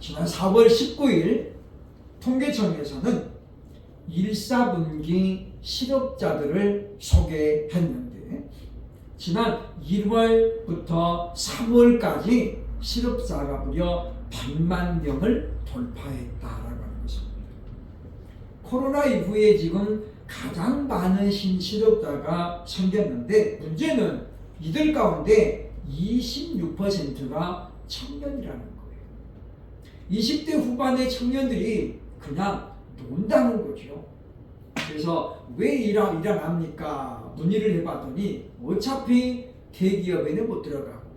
지난 4월 19일 통계청에서는 1사분기 실업자들을 소개했는데 지난 1월부터 3월까지 실업자가 무려 100만 명을 돌파했다라고 하는 것입니다. 코로나 이후에 지금 가장 많은 신실업자가 생겼는데 문제는 이들 가운데 26%가 청년이라는 거예요. 20대 후반의 청년들이 그냥 논다는 거죠. 그래서 왜 일 안 합니까? 문의를 해봤더니 어차피 대기업에는 못 들어가고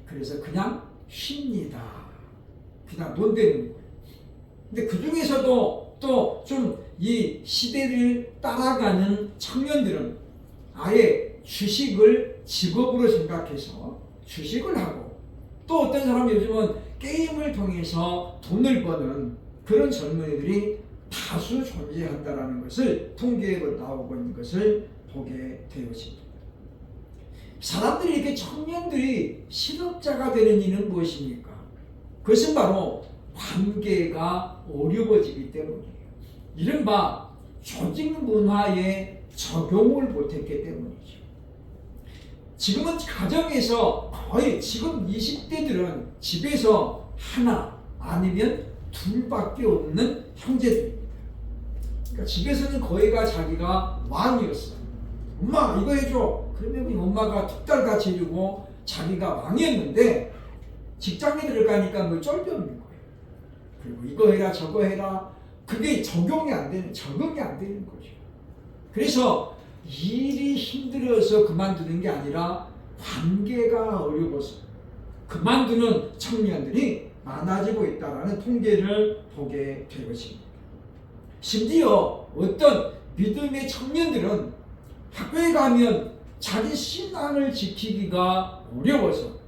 그래서 그냥 쉽니다. 그냥 논다는 거예요. 근데 그 중에서도 또 좀 이 시대를 따라가는 청년들은 아예 주식을 직업으로 생각해서 주식을 하고 또 어떤 사람은 요즘은 게임을 통해서 돈을 버는 그런 젊은이들이 다수 존재한다는 것을 통계로 나오고 있는 것을 보게 되었습니다. 사람들이 이렇게 청년들이 실업자가 되는 이유는 무엇입니까? 그것은 바로 관계가 어려워지기 때문이에요. 이른바 조직 문화에 적용을 못했기 때문이죠. 지금은 가정에서 거의 지금 20대들은 집에서 하나 아니면 둘밖에 없는 형제들입니다. 그러니까 집에서는 거의가 자기가 왕이었어요. 엄마 이거 해줘. 그러면 엄마가 툭달같이 해주고 자기가 왕이었는데 직장에 들어가니까 뭐 쩔도 없는 거예요. 그리고 이거 해라 저거 해라. 그게 적용이 안 되는, 적응이 안 되는 거죠. 그래서 일이 힘들어서 그만두는 게 아니라 관계가 어려워서 그만두는 청년들이 많아지고 있다는 통계를 보게 되었습니다. 심지어 어떤 믿음의 청년들은 학교에 가면 자기 신앙을 지키기가 어려워서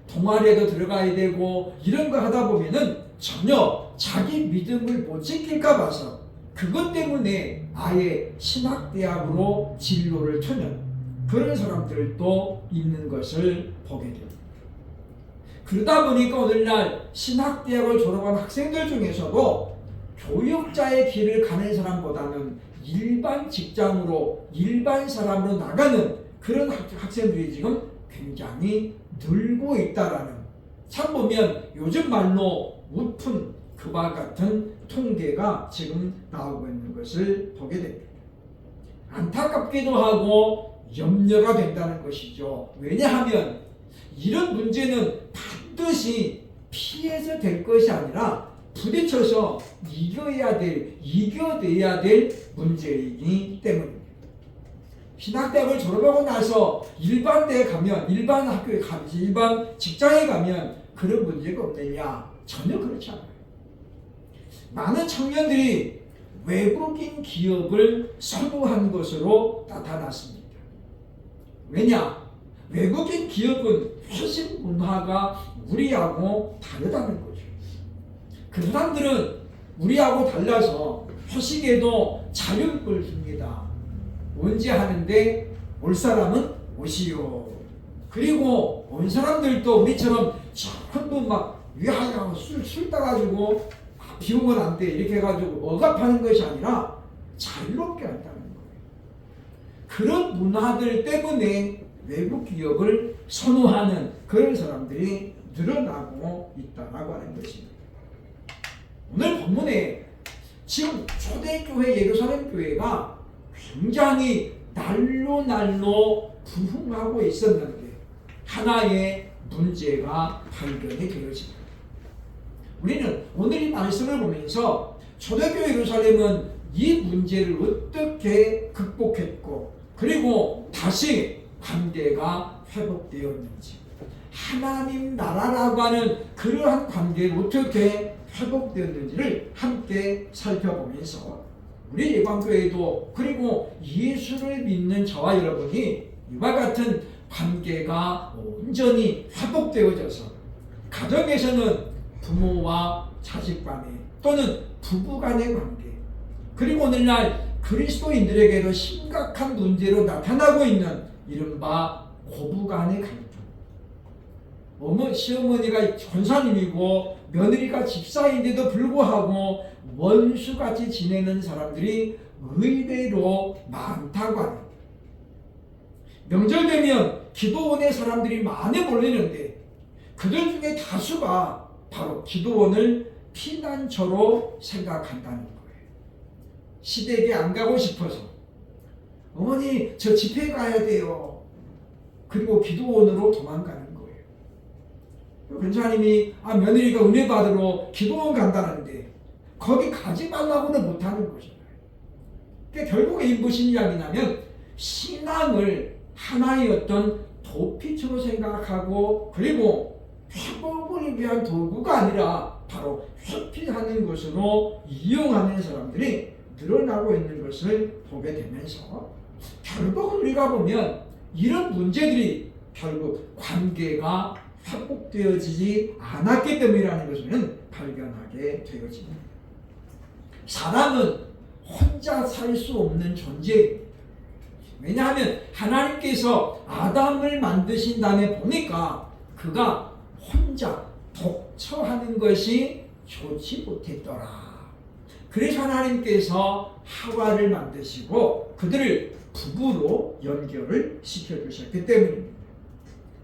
동아리에도 들어가야 되고 이런 거 하다 보면은 전혀 자기 믿음을 못 지킬까 봐서 그것 때문에 아예 신학대학으로 진로를 트는 그런 사람들도 있는 것을 보게 됩니다. 그러다 보니까 오늘날 신학대학을 졸업한 학생들 중에서도 교육자의 길을 가는 사람보다는 일반 직장으로 일반 사람으로 나가는 그런 학생들이 지금 굉장히 늘고 있다라는 참 보면 요즘 말로 웃픈 그와 같은 통계가 지금 나오고 있는 것을 보게 됩니다. 안타깝기도 하고 염려가 된다는 것이죠. 왜냐하면 이런 문제는 반드시 피해서 될 것이 아니라 부딪혀서 이겨내야 될 문제이기 때문입니다. 신학대학을 졸업하고 나서 일반 대에 가면, 일반 학교에 가면, 일반 직장에 가면 그런 문제가 없느냐? 전혀 그렇지 않아요. 많은 청년들이 외국인 기업을 선호한 것으로 나타났습니다. 왜냐? 외국인 기업은 훨씬 문화가 우리하고 다르다는 거죠. 그 사람들은 우리하고 달라서 회식에도 자율을 줍니다. 언제 하는데 올 사람은 오시오. 그리고 온 사람들도 우리처럼 전부 막 위하여 술 따가지고 비우면 안 돼 이렇게 해가지고 억압하는 것이 아니라 자유롭게 한다는 거예요. 그런 문화들 때문에 외국 기업을 선호하는 그런 사람들이 늘어나고 있다라고 하는 것입니다. 오늘 본문에 지금 초대교회 예루살렘 교회가 굉장히 날로 부흥하고 있었는데 하나의 문제가 발견이 되어집니다. 우리는 오늘 이 말씀을 보면서 초대교회 예루살렘은 이 문제를 어떻게 극복했고 그리고 다시 관계가 회복되었는지 하나님 나라라고 하는 그러한 관계를 어떻게 회복되었는지를 함께 살펴보면서 우리 예방교회도 그리고 예수를 믿는 저와 여러분이 이와 같은 관계가 온전히 회복되어져서 가정에서는 부모와 자식 간의 또는 부부 간의 관계 그리고 오늘날 그리스도인들에게도 심각한 문제로 나타나고 있는 이른바 고부 간의 갈등 시어머니가 권사님이고 며느리가 집사인데도 불구하고 원수같이 지내는 사람들이 의외로 많다고 합니다. 명절 되면 기도원에 사람들이 많이 몰리는데 그들 중에 다수가 바로 기도원을 피난처로 생각한다는 거예요. 시댁에 안 가고 싶어서 어머니 저 집회 가야 돼요. 그리고 기도원으로 도망가는 거예요. 권사님이 며느리가 은혜 받으러 기도원 간다는데 거기 가지 말라고는 못하는 거잖아요. 그러니까 결국에 무슨 이야기냐면 신앙을 하나의 어떤 도피처로 생각하고 그리고 회복을 위한 도구가 아니라 바로 회피하는 것으로 이용하는 사람들이 늘어나고 있는 것을 보게 되면서 결국 우리가 보면 이런 문제들이 결국 관계가 회복되어지지 않았기 때문이라는 것을 발견하게 되어집니다. 사람은 혼자 살 수 없는 존재입니다. 왜냐하면 하나님께서 아담을 만드신 다음에 보니까 그가 혼자 독처하는 것이 좋지 못했더라. 그래서 하나님께서 하와를 만드시고 그들을 부부로 연결을 시켜주셨기 때문입니다.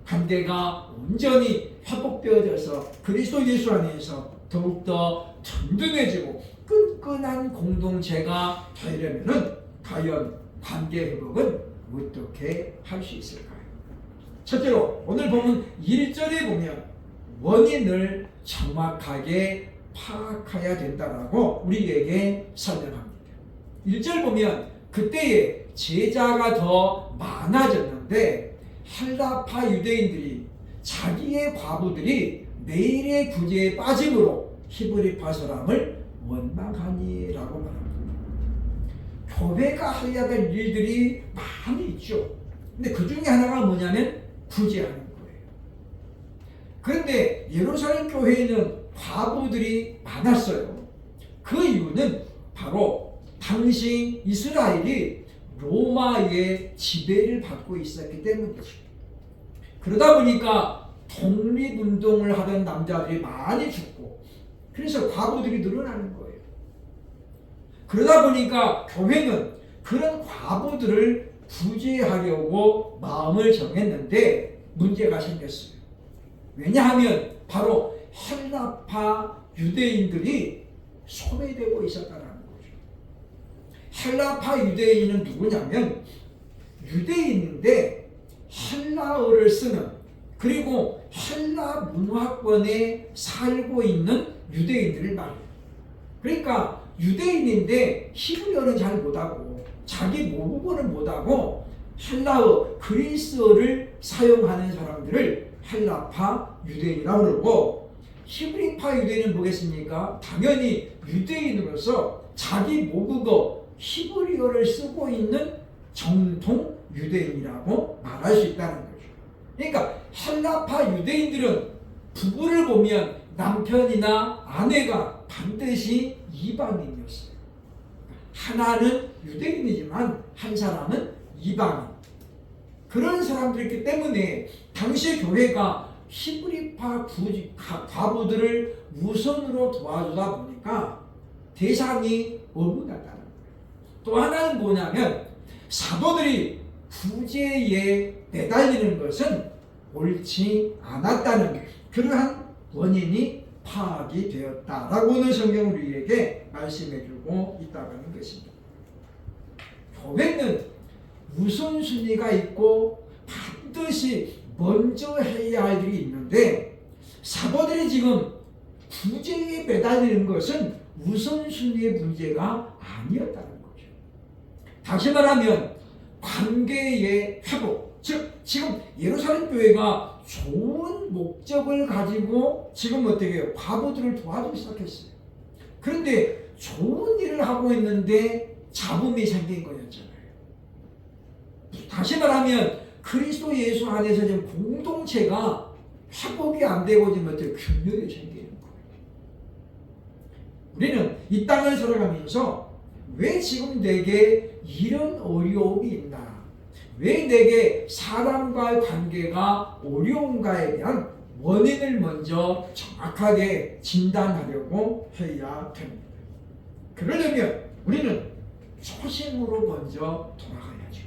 관계가 온전히 회복되어져서 그리스도 예수 안에서 더욱더 든든해지고 끈끈한 공동체가 되려면 과연 관계 회복은 어떻게 할 수 있을까요? 첫째로 오늘 보면 1절에 보면 원인을 정확하게 파악해야 된다라고 우리에게 설명합니다. 1절 보면 그때에 제자가 더 많아졌는데 헬라파 유대인들이 자기의 과부들이 매일의 구제에 빠짐으로 히브리파 사람을 원망하니라고 말합니다. 교회가 해야 될 일들이 많이 있죠. 근데 그 중에 하나가 뭐냐면 구제하는 거예요. 그런데 예루살렘 교회에는 과부들이 많았어요. 그 이유는 바로 당시 이스라엘이 로마의 지배를 받고 있었기 때문이죠. 그러다 보니까 독립운동을 하던 남자들이 많이 죽고 그래서 과부들이 늘어나는 거예요. 그러다 보니까 교회는 그런 과부들을 구제하려고 마음을 정했는데 문제가 생겼어요. 왜냐하면 바로 헬라파 유대인들이 소외되고 있었다는 거죠. 헬라파 유대인은 누구냐면 유대인인데 헬라어를 쓰는 그리고 헬라 문화권에 살고 있는 유대인들을 말해요. 그러니까 유대인인데 히브리어는 잘 못하고 자기 모국어는 못하고 헬라어 그리스어를 사용하는 사람들을 헬라파 유대인이라고 그러고 히브리파 유대인은 뭐겠습니까? 당연히 유대인으로서 자기 모국어 히브리어를 쓰고 있는 정통 유대인이라고 말할 수 있다는 거죠. 그러니까 헬라파 유대인들은 부부를 보면 남편이나 아내가 반드시 이방인이었어요. 하나는 유대인이지만 한 사람은 이방인. 그런 사람들이기 때문에 당시 교회가 히브리파 과부들을 우선으로 도와주다 보니까 대상이 억울하다는 거예요. 또 하나는 뭐냐면 사도들이 구제에 매달리는 것은 옳지 않았다는 그러한 원인이 파악이 되었다라고 오늘 성경은 우리에게 말씀해주고 있다는 것입니다. 교회는 우선순위가 있고 반드시 먼저 해야 할 일이 있는데 사도들이 지금 구제에 매달리는 것은 우선순위의 문제가 아니었다는 거죠. 다시 말하면 관계의 회복, 즉 지금 예루살렘 교회가 좋은 목적을 가지고 지금 어떻게 해요? 과부들을 도와주기 시작했어요. 그런데 좋은 일을 하고 있는데 잡음이 생긴 거였잖아요. 다시 말하면 그리스도 예수 안에서 지금 공동체가 회복이 안 되고 지금 어떻게 균열이 생기는 거예요. 우리는 이 땅을 살아가면서 왜 지금 내게 이런 어려움이 있나? 왜 내게 사람과의 관계가 어려운가에 대한 원인을 먼저 정확하게 진단하려고 해야 됩니다. 그러려면 우리는 초심으로 먼저 돌아가야죠.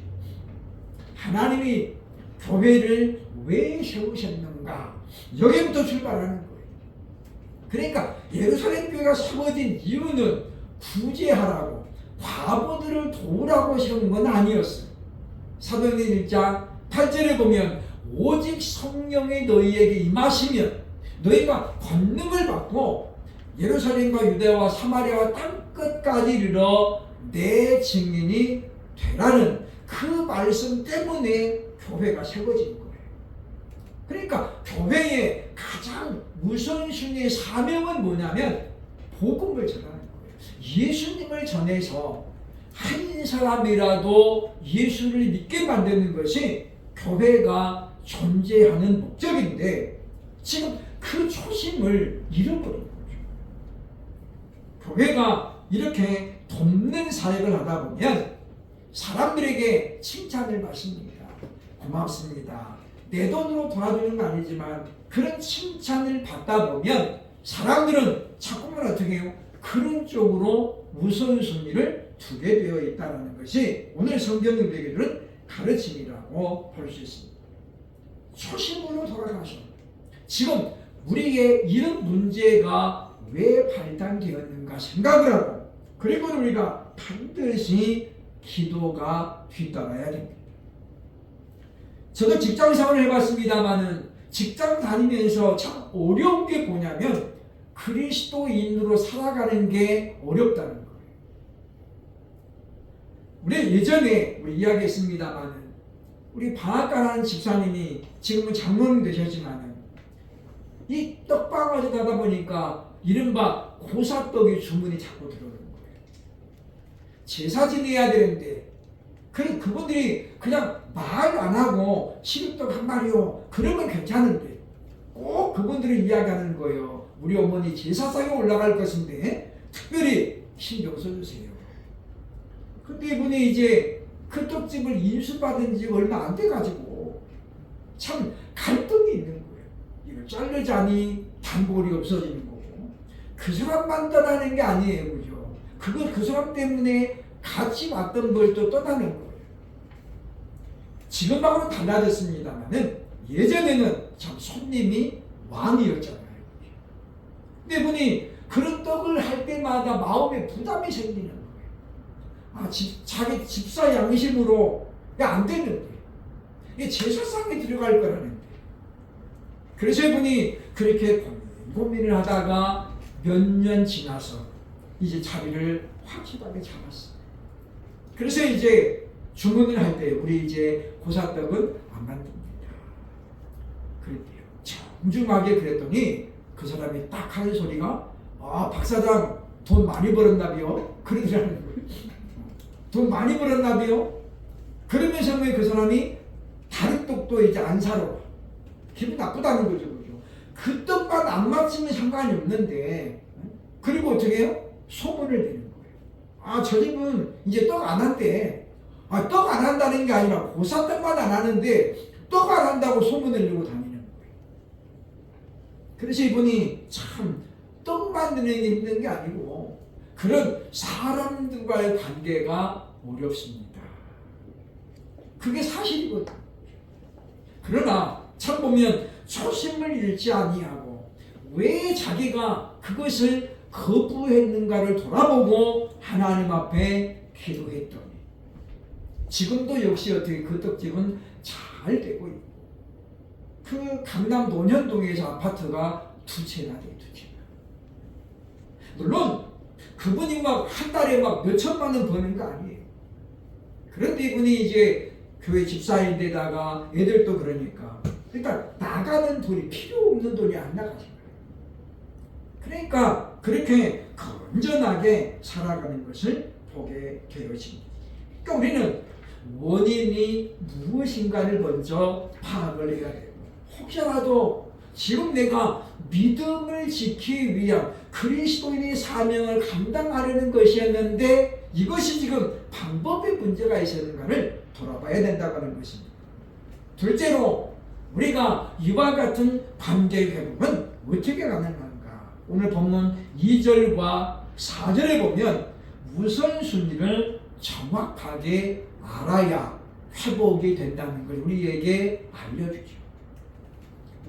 하나님이 교회를 왜 세우셨는가? 여기부터 출발하는 거예요. 그러니까 예루살렘 교회가 세워진 이유는 구제하라고, 과부들을 도우라고 세운 건 아니었어요. 사도행전 1장 8절에 보면 오직 성령이 너희에게 임하시면 너희가 권능을 받고 예루살렘과 유대와 사마리아와 땅끝까지 이르러 내 증인이 되라는 그 말씀 때문에 교회가 세워진 거예요. 그러니까 교회의 가장 우선순위의 사명은 뭐냐면 복음을 전하는 거예요. 예수님을 전해서 한 사람이라도 예수를 믿게 만드는 것이 교회가 존재하는 목적인데 지금 그 초심을 잃어버린 거죠. 교회가 이렇게 돕는 사역을 하다 보면 사람들에게 칭찬을 받습니다. 고맙습니다. 내 돈으로 도와주는 건 아니지만 그런 칭찬을 받다 보면 사람들은 자꾸만 어떻게 해요? 그런 쪽으로 우선순위를 두게 되어 있다는 것이 오늘 성경이 우리에게 주는 가르침이라고 볼 수 있습니다. 초심으로 돌아가서 지금 우리의 이런 문제가 왜 발단되었는가 생각을 하고 그리고 우리가 반드시 기도가 뒤따라야 됩니다. 저도 직장 생활을 해봤습니다만은 직장 다니면서 참 어려운 게 뭐냐면 그리스도인으로 살아가는 게 어렵다는 거예요. 우리 예전에 우리 이야기했습니다만은 우리 방앗간하는 집사님이 지금은 장로님 되셨지만은 이 떡방아지 가다 보니까 이른바 고사떡의 주문이 자꾸 들어오는 거예요. 제사 지내야 되는데 그분들이 그냥 말 안 하고 시루떡 한 마리요 그러면 괜찮은데 꼭 그분들이 이야기하는 거예요. 우리 어머니 제사상에 올라갈 것인데 특별히 신경 써주세요. 근데 이분이 이제 그 떡집을 인수받은 지 얼마 안 돼가지고 참 갈등이 있는 거예요. 이걸 자르자니 단골이 없어지는 거고 그 사람만 떠나는 게 아니에요. 그죠? 그 사람 때문에 같이 왔던 걸 또 떠나는 거예요. 지금하고는 달라졌습니다만은 예전에는 참 손님이 왕이었잖아요. 근데 이분이 그런 떡을 할 때마다 마음에 부담이 생기는 거예요. 자기 집사 양심으로 안 되는데 이게 제사상에 들어갈 거라는데 그래서 이분이 그렇게 고민을 하다가 몇 년 지나서 이제 자리를 확실하게 잡았어요. 그래서 이제 주문을 할 때 우리 이제 고사떡은 안 만듭니다. 그랬대요. 정중하게 그랬더니 그 사람이 딱 하는 소리가 박 사장 돈 많이 벌었나비요? 그러더라는 거예요. 돈 많이 벌었나비요? 그러면서 그 사람이 다른 떡도 이제 안 사러 기분 나쁘다는 거죠. 그죠? 그 떡만 안 맞으면 상관이 없는데 그리고 어떻게 해요? 소문을 내는 거예요. 저 집은 이제 떡 안 한대. 떡 안 한다는 게 아니라 고사떡만 안 하는데 떡 안 한다고 소문을 내고 다니는 거예요. 그래서 이분이 참 떡 만드는 게 힘든 게 아니고 그런 사람들과의 관계가 어렵습니다. 그게 사실이거든요. 그러나 참 보면 초심을 잃지 아니하고 왜 자기가 그것을 거부했는가를 돌아보고 하나님 앞에 기도했더니 지금도 역시 어떻게 그 떡집은 잘 되고 있고 그 강남 논현동에서 아파트가 2채나 돼요. 2채나. 물론 그분이 막 한 달에 막 몇천만 원 버는 거 아니에요. 그런데 이분이 이제 교회 집사인데다가 애들도 그러니까 일단 나가는 돈이 필요 없는 돈이 안 나가잖아요. 그러니까 그렇게 건전하게 살아가는 것을 보게 되어집니다. 그러니까 우리는 원인이 무엇인가를 먼저 파악을 해야 돼요. 혹시라도 지금 내가 믿음을 지키기 위한 그리스도인의 사명을 감당하려는 것이었는데 이것이 지금 방법에 문제가 있었는가를 돌아봐야 된다고 하는 것입니다. 둘째로 우리가 이와 같은 관계 회복은 어떻게 가능한가? 오늘 본문 2절과 4절에 보면 우선순위를 정확하게 알아야 회복이 된다는 걸 우리에게 알려주죠.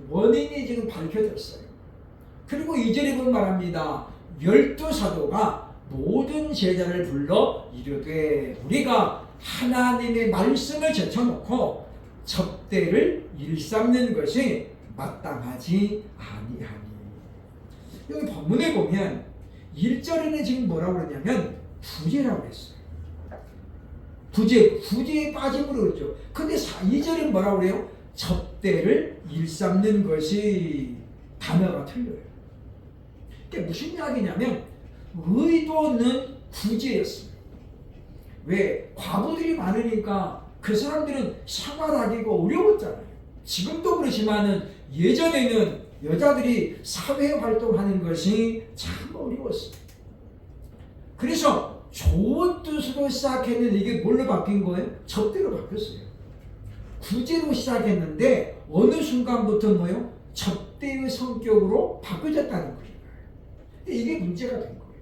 원인이 지금 밝혀졌어요. 그리고 2절에 보면 말합니다. 12사도가 모든 제자를 불러 이르되 우리가 하나님의 말씀을 제쳐놓고 접대를 일삼는 것이 마땅하지 아니하니. 여기 본문에 보면 1절에는 지금 뭐라고 그러냐면 부재라고 했어요. 부재에 빠짐으로 그러죠. 근데 2절은 뭐라고 그래요? 접대를 일삼는 것이 단어가 틀려요. 이게 무슨 이야기냐면 의도는 구제였습니다. 왜? 과부들이 많으니까 그 사람들은 생활하기가 어려웠잖아요. 지금도 그렇지만은 예전에는 여자들이 사회활동하는 것이 참 어려웠어요. 그래서 좋은 뜻으로 시작했는데 이게 뭘로 바뀐 거예요? 접대로 바뀌었어요. 구제로 시작했는데 어느 순간부터 뭐예요? 접대의 성격으로 바뀌어졌다는 거예요. 이게 문제가 된 거예요.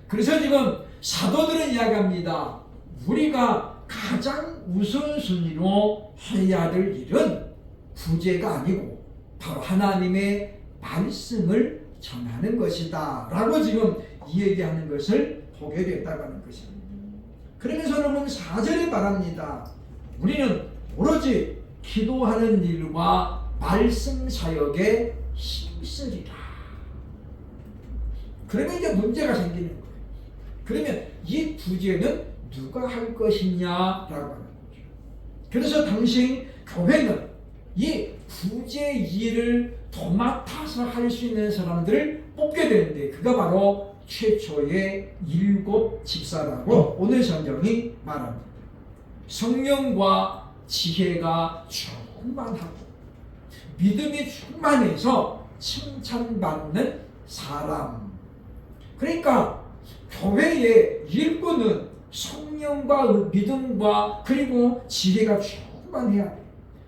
그래서 지금 사도들은 이야기합니다. 우리가 가장 우선순위로 해야 될 일은 구제가 아니고 바로 하나님의 말씀을 전하는 것이다 라고 지금 이야기하는 것을 보게 됐다는 것입니다. 그러면서 여러분 4절에 말합니다. 우리는 오로지 기도하는 일과 말씀 사역에 힘쓰리라. 그러면 이제 문제가 생기는 거예요. 그러면 이 구제는 누가 할 것이냐라고 하는 거죠. 그래서 당시 교회는 이 구제 일을 도맡아서 할 수 있는 사람들을 뽑게 되는데 그가 바로 최초의 7 집사라고 오늘 성경이 말합니다. 성령과 지혜가 충만하고 믿음이 충만해서 칭찬받는 사람. 그러니까 교회의 일꾼은 성령과 믿음과 그리고 지혜가 충만해야 돼요.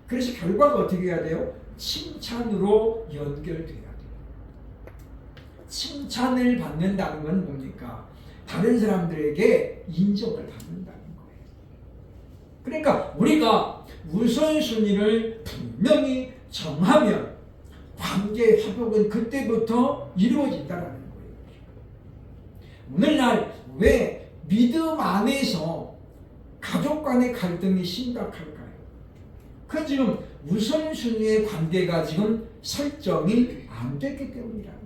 그래서 결과가 어떻게 해야 돼요? 칭찬으로 연결돼야 돼요. 칭찬을 받는다는 건 뭡니까? 다른 사람들에게 인정을 받는다는 거예요. 그러니까 우리가 우선순위를 분명히 정하면 관계 회복은 그때부터 이루어진다는 거예요. 오늘날 왜 믿음 안에서 가족 간의 갈등이 심각할까요? 그건 지금 우선순위의 관계가 지금 설정이 안 됐기 때문이라는 거예요.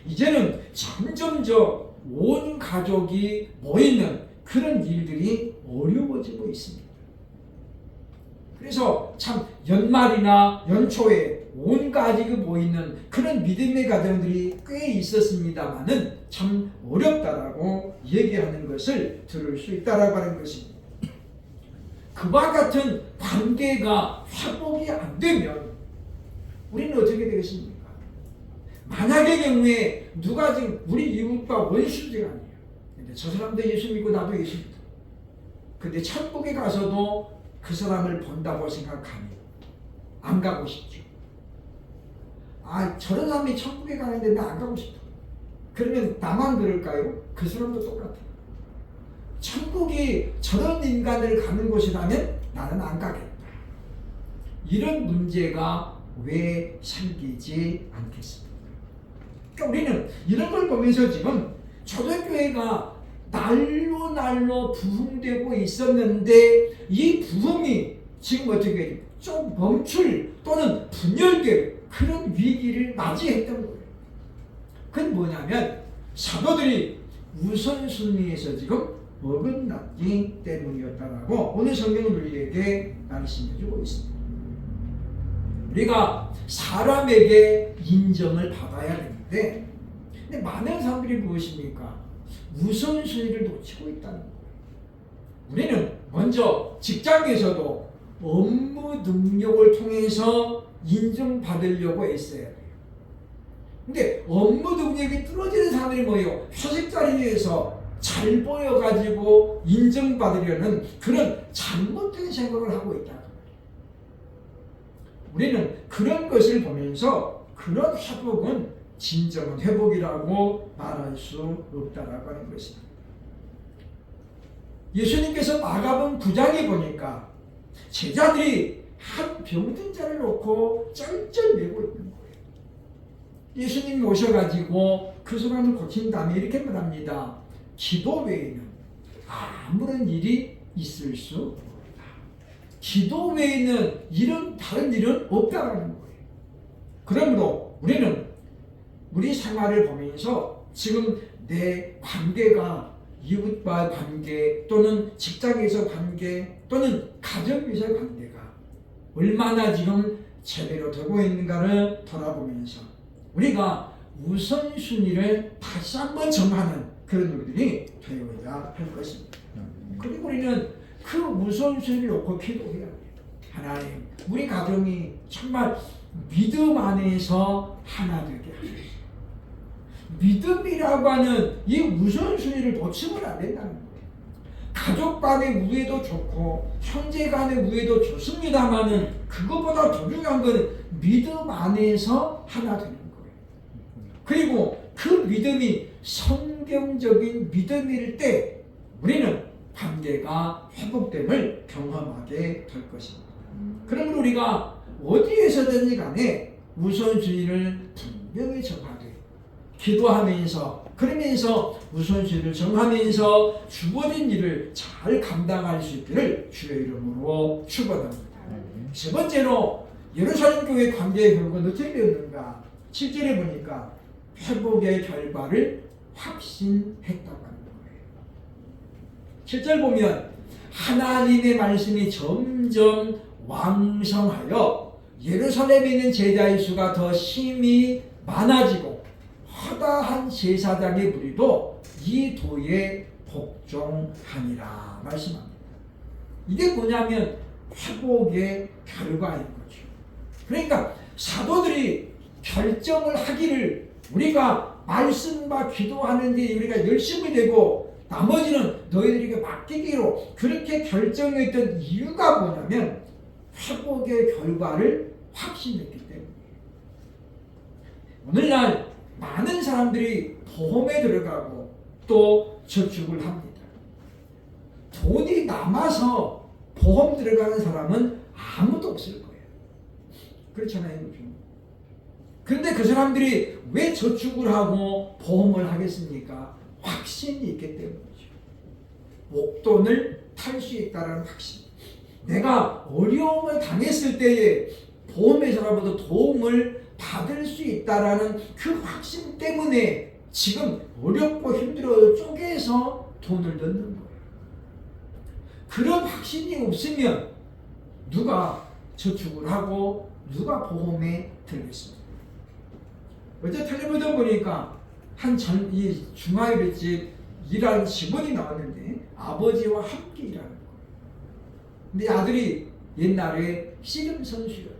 이제는 점점 온 가족이 모이는 그런 일들이 어려워지고 있습니다. 그래서 참 연말이나 연초에 온 가족이 모이는 그런 믿음의 가정들이 꽤 있었습니다만은 참 어렵다라고 얘기하는 것을 들을 수 있다라고 하는 것입니다. 그와 같은 관계가 회복이 안 되면 우리는 어떻게 되겠습니까? 만약의 경우에 누가 지금 우리 이웃과 원수제가 아니에요. 근데 저 사람도 예수 믿고 나도 예수 믿고. 근데 천국에 가서도 그 사람을 본다고 생각하니 안 가고 싶죠. 아, 저런 사람이 천국에 가는데 나 안 가고 싶어. 그러면 나만 그럴까요? 그 사람도 똑같아요. 천국이 저런 인간을 가는 곳이라면 나는 안 가겠다. 이런 문제가 왜 생기지 않겠습니까? 그러니까 우리는 이런 걸 보면서 지금 초대교회가 날로 부흥되고 있었는데 이 부흥이 지금 어떻게 좀 멈출 또는 분열될 그런 위기를 맞이했던 거예요. 그건 뭐냐면 사도들이 우선순위에서 지금 어긋났기 때문이었다라고 오늘 성경은 우리에게 말씀해주고 있습니다. 우리가 사람에게 인정을 받아야 되는데 근데 많은 사람들이 무엇입니까? 우선순위를 놓치고 있다는 거예요. 우리는 먼저 직장에서도 업무 능력을 통해서 인정받으려고 애써야 돼요. 근데 업무 능력이 떨어지는 사람들이 뭐예요? 회식 자리에서 잘 보여가지고 인정받으려는 그런 잘못된 생각을 하고 있다. 우리는 그런 것을 보면서 그런 회복은 진정한 회복이라고 말할 수 없다라고 하는 것입니다. 예수님께서 마가복음 9장에 보니까 제자들이 한 병든 자를 놓고 쩔쩔매고 있는 거예요. 예수님이 오셔가지고 그 사람을 고친 다음에 이렇게 말합니다. 기도 외에는 아무런 일이 있을 수 없다. 기도 외에는 다른 일은 없다는 거예요. 그러므로 우리는 우리 생활을 보면서 지금 내 관계가 이웃과의 관계 또는 직장에서 관계 또는 가정에서의 관계가 얼마나 지금 제대로 되고 있는가를 돌아보면서 우리가 우선순위를 다시 한번 정하는 그런 우리들이 되어야 할 것입니다. 그리고 우리는 그 우선순위를 놓고 기도해야 해요. 하나님, 우리 가정이 정말 믿음 안에서 하나 되게 하소서. 믿음이라고 하는 이 우선순위를 놓치면 안 된다는 거예요. 가족 간의 우애도 좋고 형제 간의 우애도 좋습니다만은 그것보다 더 중요한 건 믿음 안에서 하나 되는 거예요. 그리고 그 믿음이 성경적인 믿음일 때 우리는 관계가 회복됨을 경험하게 될 것입니다. 그러면 우리가 어디에서든지 간에 우선순위를 분명히 정하되 기도하면서 그러면서 우선순위를 정하면서 주어진 일을 잘 감당할 수 있기를 주의 이름으로 축원합니다. 세 번째로 예루살렘 교회 관계의 결과는 어떻게 되었는가? 7절에 보니까 회복의 결과를 확신했다고 하는 거예요. 7절 보면 하나님의 말씀이 점점 왕성하여 예루살렘에 있는 제자의 수가 더 심히 많아지고 허다한 제사장의 무리도 이 도에 복종하니라 말씀합니다. 이게 뭐냐면 회복의 결과인 거죠. 그러니까 사도들이 결정을 하기를 우리가 말씀과 기도하는데 우리가 열심히 되고 나머지는 너희들에게 맡기기로 그렇게 결정했던 이유가 뭐냐면 회복의 결과를 확신했기 때문이에요. 오늘날 많은 사람들이 보험에 들어가고 또 저축을 합니다. 돈이 남아서 보험 들어가는 사람은 아무도 없을 거예요. 그렇잖아요. 그런데 그 사람들이 왜 저축을 하고 보험을 하겠습니까? 확신이 있기 때문이죠. 목돈을 탈 수 있다는 확신. 내가 어려움을 당했을 때에 보험회사로부터 도움을 받을 수 있다라는 그 확신 때문에 지금 어렵고 힘들어도 쪼개서 돈을 넣는 거예요. 그런 확신이 없으면 누가 저축을 하고 누가 보험에 들겠습니까? 어제 텔레비전 보니까 이 중화요리집 일하는 직원이 나왔는데 아버지와 함께 일하는 거예요. 근데 아들이 옛날에 씨름 선수였대요.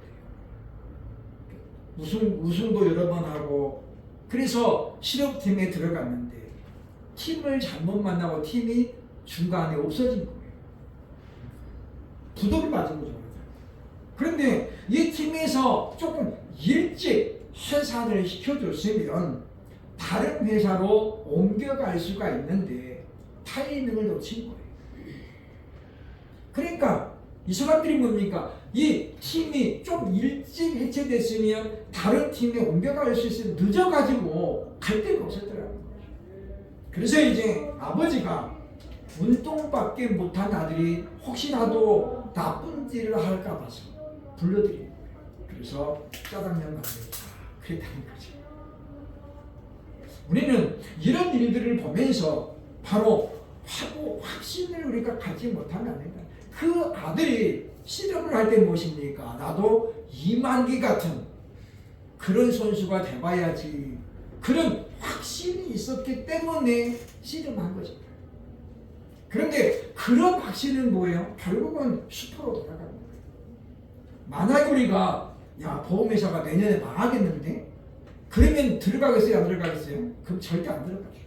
우승도 여러 번 하고 그래서 실업팀에 들어갔는데 팀을 잘못 만나고 팀이 중간에 없어진 거예요. 부도를 맞은 거죠. 그런데 이 팀에서 조금 일찍 해산을 시켜줬으면 다른 회사로 옮겨갈 수가 있는데 타이밍을 놓친 거예요. 그러니까 이 사람들이 뭡니까? 이 팀이 좀 일찍 해체됐으면 다른 팀에 옮겨갈 수 있으면 늦어가지고 갈 데가 없었더라고요. 그래서 이제 아버지가 운동밖에 못한 아들이 혹시라도 나쁜 일을 할까 봐서 불러드린 거예요. 그래서 짜장면 만들자 그랬다는 거죠. 우리는 이런 일들을 보면서 바로 확신을 우리가 갖지 못하면 안 된다. 그 아들이 씨름을 할 때 무엇입니까? 나도 이만기 같은 그런 선수가 돼봐야지. 그런 확신이 있었기 때문에 씨름한 거죠. 그런데 그런 확신은 뭐예요? 결국은 슈퍼로 돌아가는 거예요. 만약에 우리가 보험회사가 내년에 망하겠는데? 그러면 들어가겠어요? 안 들어가겠어요? 그럼 절대 안 들어가죠.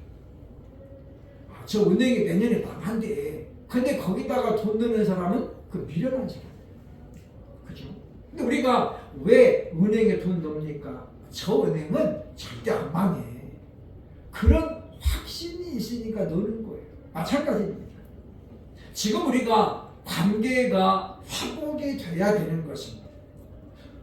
저 은행이 내년에 망한대. 근데 거기다가 돈 넣는 사람은 그 미련한 사람. 그죠? 근데 우리가 왜 은행에 돈 넣습니까? 저 은행은 절대 안 망해. 그런 확신이 있으니까 넣는 거예요. 마찬가지입니다. 지금 우리가 관계가 회복이 돼야 되는 것입니다.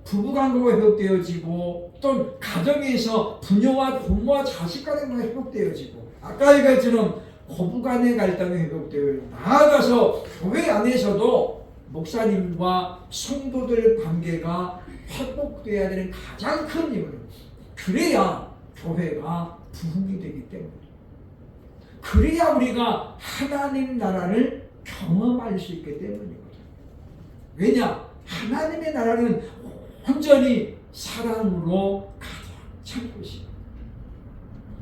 부부관계가 회복되어지고 또 가정에서 부녀와 부모와 자식 간에가 회복되어지고 아까 얘기했처럼 고부간의 갈등이 회복되어 나아가서 교회 안에서도 목사님과 성도들 관계가 회복되어야 되는 가장 큰 이유는 그래야 교회가 부흥이 되기 때문에 그래야 우리가 하나님 나라를 경험할 수 있기 때문이거든요. 왜냐? 하나님의 나라는 온전히 사랑으로 가득 찬 것이에요.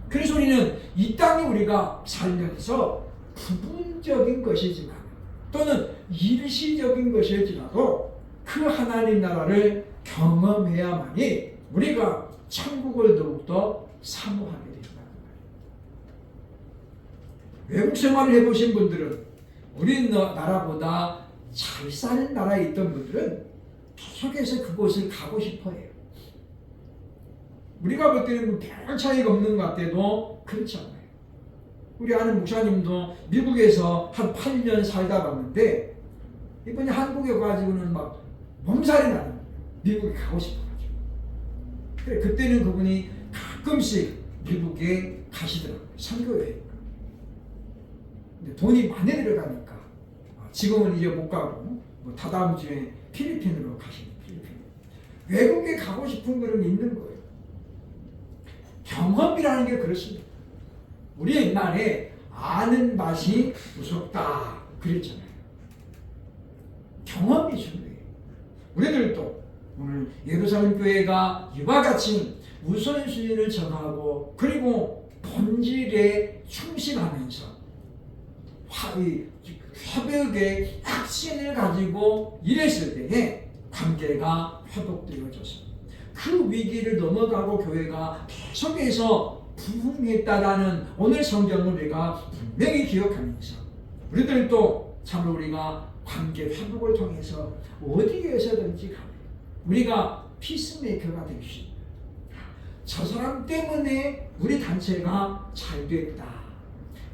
그래서 우리는 이 땅에 우리가 살면서 부분적인 것이지만 또는 일시적인 것일지라도 그 하나님 나라를 경험해야만이 우리가 천국을 더욱더 사모하게 된다는 거예요. 외국 생활을 해보신 분들은 우리나라보다 잘 사는 나라에 있던 분들은 계속해서 그곳을 가고 싶어 해요. 우리가 볼 때는 별 차이가 없는 것 같아도 그렇지 않아요. 우리 아는 목사님도 미국에서 한 8년 살다 갔는데 이번에 한국에 가지고는 막 몸살이 나는 거예요. 미국에 가고 싶어가지고. 그래, 그때는 그분이 가끔씩 미국에 가시더라고요. 선교여행. 근데 돈이 많이 들어가니까 지금은 이제 못 가고 뭐 다다음 주에 필리핀으로 가시는 필리핀. 외국에 가고 싶은 거는 있는 거예요. 경험이라는 게 그렇습니다. 우리 옛날에 아는 맛이 무섭다 그랬잖아요. 경험이 중요해요. 우리들도 오늘 예루살렘 교회가 이와 같이 우선순위를 정하고 그리고 본질에 충실하면서 협력의 확신을 가지고 일했을 때에 관계가 회복되어졌습니다. 그 위기를 넘어가고 교회가 계속해서 부흥했다라는 오늘 성경을 우리가 분명히 기억하면서 우리들도 참 우리가 관계 회복을 통해서 어디에서든지 간에 우리가 피스메이커가 될 수 있는 저 사람 때문에 우리 단체가 잘 됐다.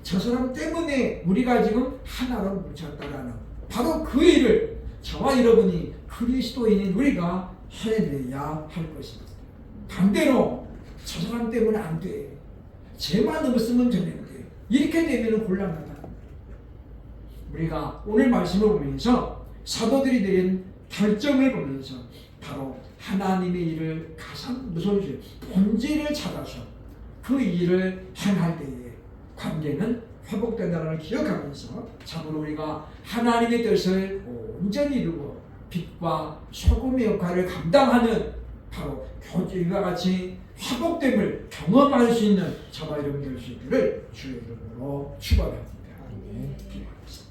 저 사람 때문에 우리가 지금 하나로 뭉쳤다라는 바로 그 일을 저와 여러분이 그리스도인인 우리가 해내야 할 것입니다. 반대로 저 사람 때문에 안 돼. 쟤만 없으면 되는데 이렇게 되면 곤란하다. 우리가 오늘 말씀을 보면서 사도들이 내린 결정을 보면서 바로 하나님의 일을 가장 우선시 본질을 찾아서 그 일을 행할 때에 관계는 회복된다는 걸 기억하면서 참으로 우리가 하나님의 뜻을 온전히 이루고 빛과 소금의 역할을 감당하는 바로 교회와 같이 회복됨을 경험할 수 있는 저와 여러분 될 수 있기를 주의 이름으로 축원합니다. 기도하겠습니다.